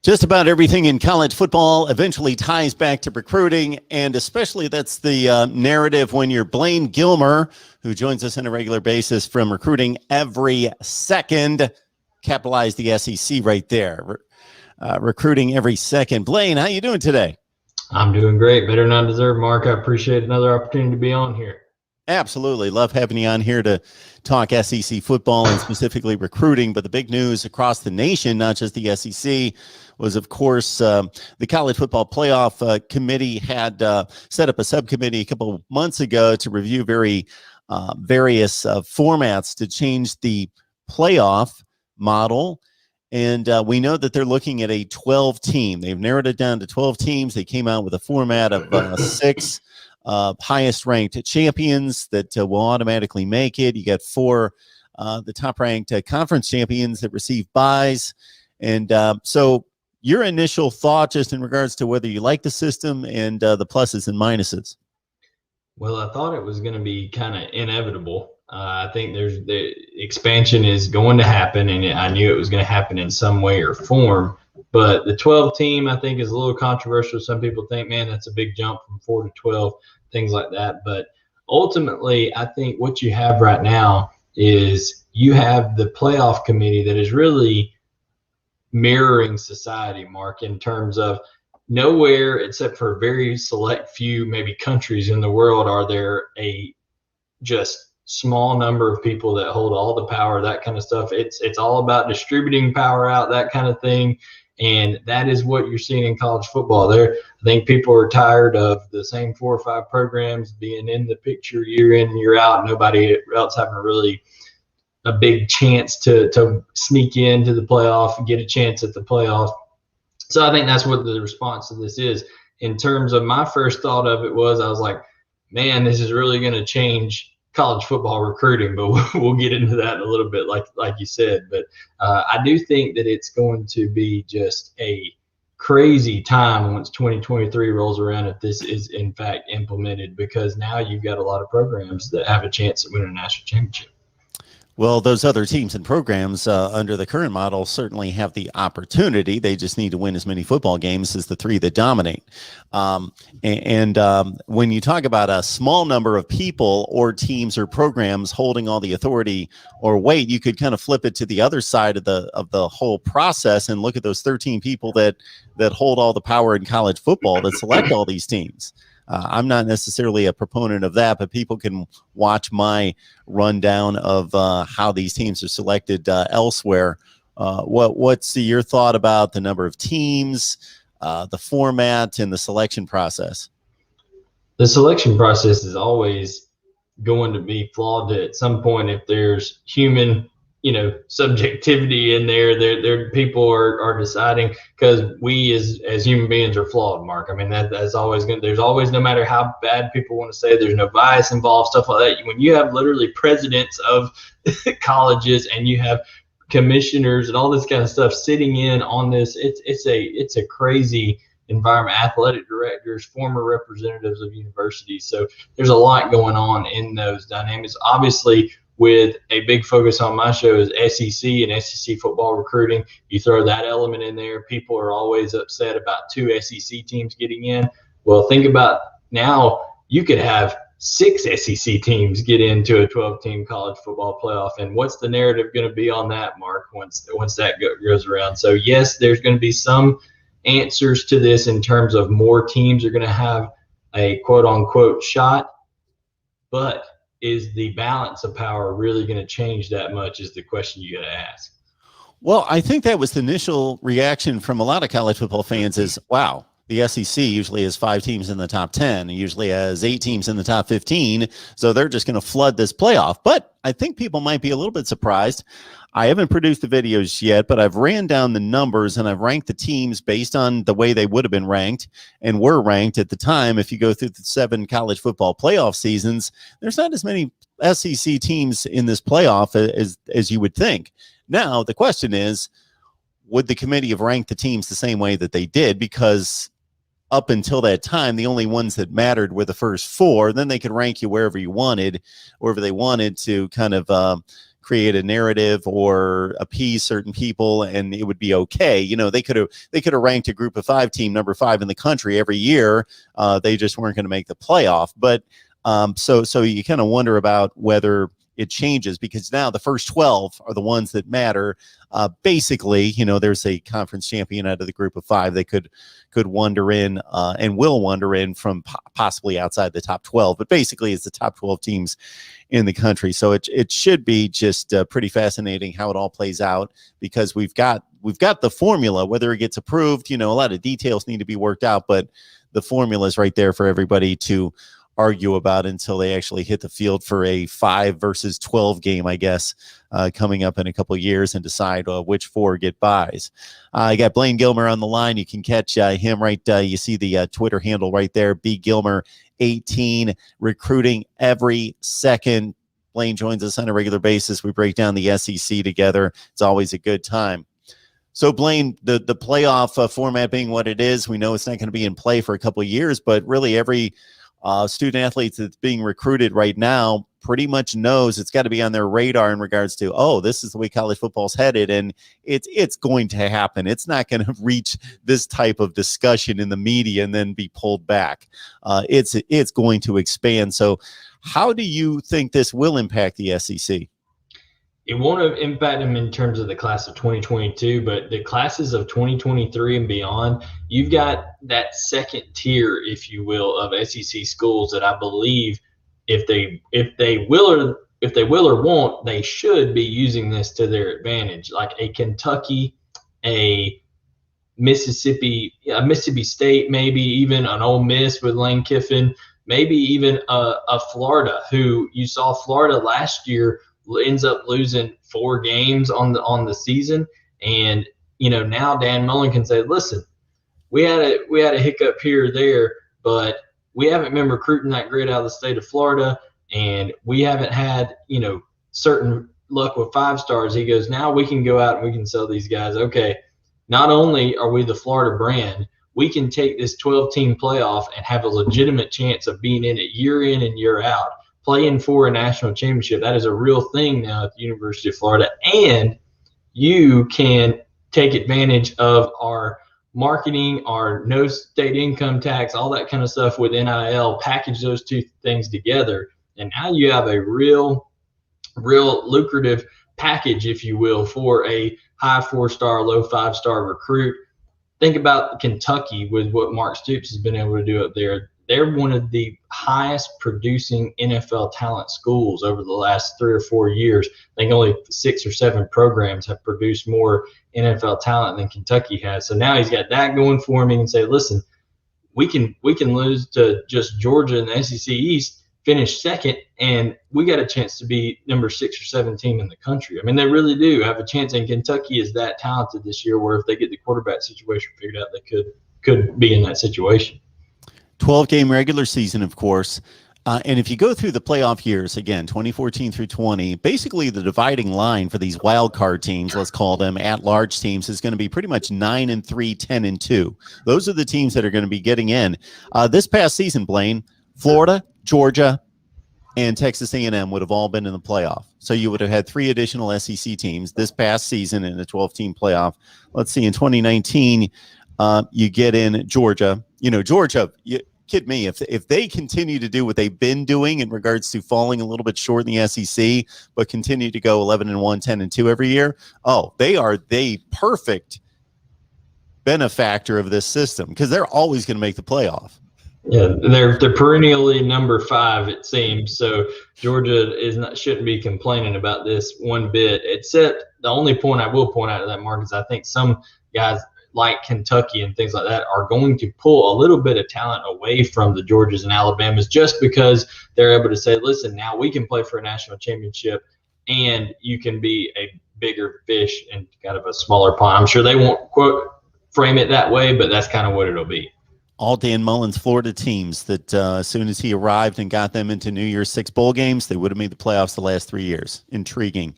Just about everything in college football eventually ties back to recruiting, and especially that's the narrative when you're Blaine Gilmer, who joins us on a regular basis from Recruiting Every Second. Capitalize the SEC right there. Recruiting Every Second. Blaine, how you doing today? I'm doing great. Better than I deserve, Mark. I appreciate another opportunity to be on here. Absolutely. Love having you on here to talk SEC football and specifically recruiting. But the big news across the nation, not just the SEC, was, of course, the College Football Playoff Committee had set up a subcommittee a couple of months ago to review various formats to change the playoff model. And we know that they're looking at a 12-team. They've narrowed it down to 12 teams. They came out with a format of 6 highest-ranked champions that will automatically make it. You got 4 the top-ranked conference champions that receive buys. And so your initial thought just in regards to whether you like the system and the pluses and minuses. Well, I thought it was going to be kind of inevitable. I think the expansion is going to happen, and I knew it was going to happen in some way or form. But the 12 team, I think, is a little controversial. Some people think, man, that's a big jump from 4 to 12, things like that. But ultimately, I think what you have right now is you have the playoff committee that is really mirroring society, Mark, in terms of nowhere except for a very select few, maybe countries in the world, are there a just small number of people that hold all the power, that kind of stuff. It's all about distributing power out, that kind of thing. And that is what you're seeing in college football. I think people are tired of the same 4 or 5 programs being in the picture year in and year out. Nobody else having really a big chance to sneak into the playoff, get a chance at the playoff. So I think that's what the response to this is. In terms of my first thought of it was, I was like, man, this is really going to change college football recruiting, but we'll get into that in a little bit, like you said. But I do think that it's going to be just a crazy time once 2023 rolls around if this is in fact implemented, because now you've got a lot of programs that have a chance at winning a national championship. Well, those other teams and programs under the current model certainly have the opportunity. They just need to win as many football games as the 3 that dominate. When you talk about a small number of people or teams or programs holding all the authority or weight, you could kind of flip it to the other side of the whole process and look at those 13 people that hold all the power in college football that select all these teams. I'm not necessarily a proponent of that, but people can watch my rundown of how these teams are selected elsewhere. What's your thought about the number of teams, the format, and the selection process? The selection process is always going to be flawed at some point if there's human subjectivity in there. People are deciding, because we as human beings are flawed, Mark. I mean, that's always going. There's always, no matter how bad people want to say, there's no bias involved, stuff like that. When you have literally presidents of colleges and you have commissioners and all this kind of stuff sitting in on this, it's a crazy environment. Athletic directors, former representatives of universities. So there's a lot going on in those dynamics. Obviously, with a big focus on my show is SEC and SEC football recruiting. You throw that element in there, people are always upset about 2 SEC teams getting in. Well, think about now, you could have 6 SEC teams get into a 12-team college football playoff. And what's the narrative going to be on that, Mark, once that goes around? So yes, there's going to be some answers to this in terms of more teams are going to have a quote-unquote shot, but is the balance of power really going to change that much is the question you got to ask. Well, I think that was the initial reaction from a lot of college football fans is, wow, the SEC usually has 5 teams in the top 10, and usually has 8 teams in the top 15, so they're just going to flood this playoff. But I think people might be a little bit surprised. I haven't produced the videos yet, but I've ran down the numbers and I've ranked the teams based on the way they would have been ranked and were ranked at the time. If you go through the 7 college football playoff seasons, there's not as many SEC teams in this playoff as you would think. Now, the question is, would the committee have ranked the teams the same way that they did? Because up until that time, the only ones that mattered were the first 4. Then they could rank you wherever they wanted to kind of create a narrative or appease certain people, and it would be okay. You know, they could have ranked a group of 5 team number 5 in the country every year. They just weren't going to make the playoff. But so you kind of wonder about whether it changes, because now the first 12 are the ones that matter. Basically, you know, there's a conference champion out of the group of 5 that could wander in and will wander in from possibly outside the top 12. But basically, it's the top 12 teams in the country. So it should be just pretty fascinating how it all plays out, because we've got the formula. Whether it gets approved, you know, a lot of details need to be worked out, but the formula is right there for everybody to argue about until they actually hit the field for a 5 versus 12 game, I guess, coming up in a couple of years, and decide which 4 get buys. I got Blaine Gilmer on the line. You can catch him right. You see the Twitter handle right there, B Gilmer 18, recruiting every second. Blaine joins us on a regular basis. We break down the SEC together. It's always a good time. So, Blaine, the playoff format being what it is, we know it's not going to be in play for a couple of years, but really every student athlete that's being recruited right now pretty much knows it's got to be on their radar in regards to, oh, this is the way college football's headed, and it's going to happen. It's not going to reach this type of discussion in the media and then be pulled back. It's going to expand. So how do you think this will impact the SEC? It won't impact them in terms of the class of 2022, but the classes of 2023 and beyond, you've got that second tier, if you will, of SEC schools that I believe if they will or won't, they should be using this to their advantage. Like a Kentucky, a Mississippi State, maybe even an Ole Miss with Lane Kiffin, maybe even a Florida, who you saw Florida last year ends up losing 4 games on the season. And, you know, now Dan Mullen can say, listen, we had a hiccup here or there, but we haven't been recruiting that great out of the state of Florida, and we haven't had, you know, certain luck with 5 stars. He goes, now we can go out and we can sell these guys. Okay, not only are we the Florida brand, we can take this 12-team playoff and have a legitimate chance of being in it year in and year out, playing for a national championship. That is a real thing now at the University of Florida. And you can take advantage of our marketing, our no state income tax, all that kind of stuff with NIL, package those 2 things together. And now you have a real lucrative package, if you will, for a high 4-star, low 5-star recruit. Think about Kentucky with what Mark Stoops has been able to do up there. They're one of the highest producing NFL talent schools over the last 3 or 4 years. I think only 6 or 7 programs have produced more NFL talent than Kentucky has. So now he's got that going for him. He can say, listen, we can lose to just Georgia in the SEC East, finish second, and we got a chance to be number 6 or 7 team in the country. I mean, they really do have a chance, and Kentucky is that talented this year where if they get the quarterback situation figured out, they could be in that situation. 12-game regular season, of course. And if you go through the playoff years, again, 2014 through 20, basically the dividing line for these wild card teams, let's call them at-large teams, is going to be pretty much 9-3, 10-2. Those are the teams that are going to be getting in. This past season, Blaine, Florida, Georgia, and Texas A&M would have all been in the playoff. So you would have had 3 additional SEC teams this past season in a 12-team playoff. Let's see, in 2019, you get in Georgia. You know, Georgia, you kid me, if they continue to do what they've been doing in regards to falling a little bit short in the SEC, but continue to go 11-1, 10-2 every year, they are the perfect benefactor of this system, because they're always going to make the playoff. Yeah, they're perennially number 5, it seems. So Georgia shouldn't be complaining about this one bit. Except the only point I will point out to that, Mark, is I think some guys like Kentucky and things like that are going to pull a little bit of talent away from the Georgias and Alabamas, just because they're able to say, listen, now we can play for a national championship and you can be a bigger fish in kind of a smaller pond. I'm sure they won't quote frame it that way, but that's kind of what it'll be. All Dan Mullen's Florida teams that as soon as he arrived and got them into New Year's 6 bowl games, they would have made the playoffs the last 3 years. Intriguing.